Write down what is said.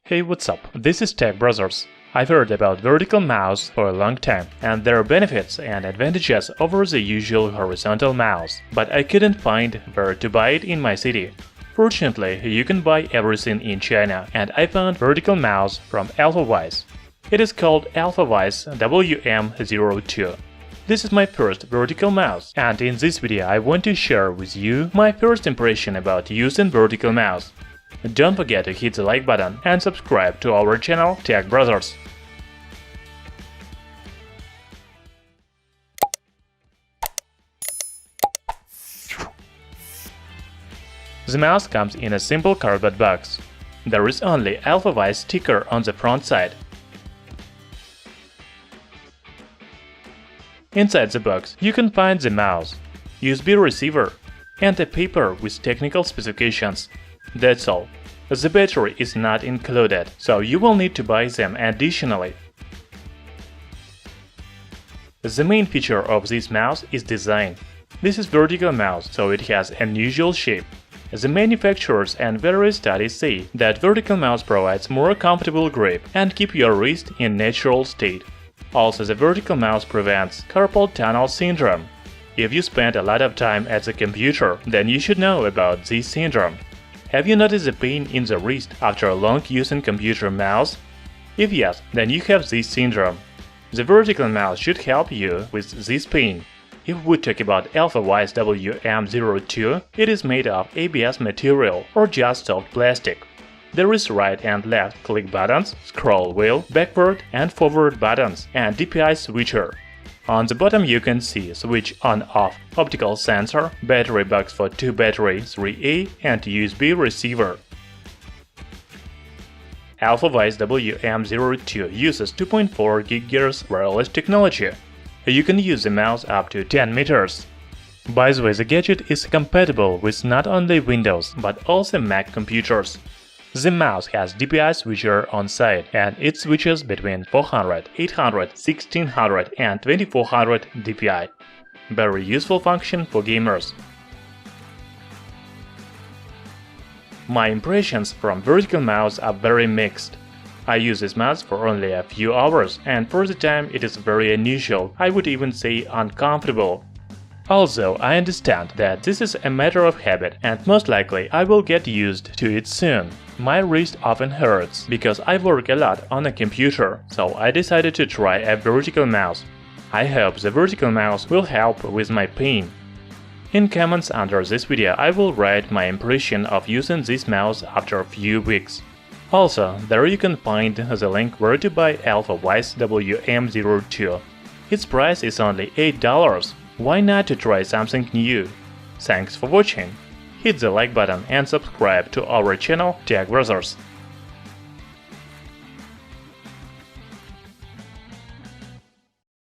Hey, what's up? This is Tech Brothers. I've heard about vertical mouse for a long time, and there are benefits and advantages over the usual horizontal mouse, but I couldn't find where to buy it in my city. Fortunately, you can buy everything in China, and I found vertical mouse from Alfawise. It is called Alfawise WM02. This is my first vertical mouse, and in this video I want to share with you my first impression about using vertical mouse. Don't forget to hit the like button and subscribe to our channel Tech Brothers. The mouse comes in a simple cardboard box. There is only Alfawise sticker on the front side. Inside the box you can find the mouse, USB receiver, and a paper with technical specifications. That's all. The battery is not included, so you will need to buy them additionally. The main feature of this mouse is design. This is vertical mouse, so it has an unusual shape. The manufacturers and various studies say that vertical mouse provides more comfortable grip and keep your wrist in natural state. Also, the vertical mouse prevents carpal tunnel syndrome. If you spend a lot of time at the computer, then you should know about this syndrome. Have you noticed the pain in the wrist after a long using computer mouse? If yes, then you have this syndrome. The vertical mouse should help you with this pain. If we talk about Alfawise WM02, it is made of ABS material or just soft plastic. There is right and left click buttons, scroll wheel, backward and forward buttons, and DPI switcher. On the bottom you can see switch on-off, optical sensor, battery box for 2 batteries 3A, and USB receiver. Alfawise WM02 uses 2.4 GHz wireless technology. You can use the mouse up to 10 meters. By the way, the gadget is compatible with not only Windows, but also Mac computers. The mouse has DPI switcher on side, and it switches between 400, 800, 1600 and 2400 DPI. Very useful function for gamers. My impressions from vertical mouse are very mixed. I use this mouse for only a few hours, and for the time it is very unusual, I would even say uncomfortable. Also, I understand that this is a matter of habit, and most likely I will get used to it soon. My wrist often hurts because I work a lot on a computer, so I decided to try a vertical mouse. I hope the vertical mouse will help with my pain. In comments under this video I will write my impression of using this mouse after a few weeks. Also, there you can find the link where to buy Alfawise WM02. Its price is only $8. Why not to try something new? Thanks for watching. Hit the like button and subscribe to our channel Tech Brothers.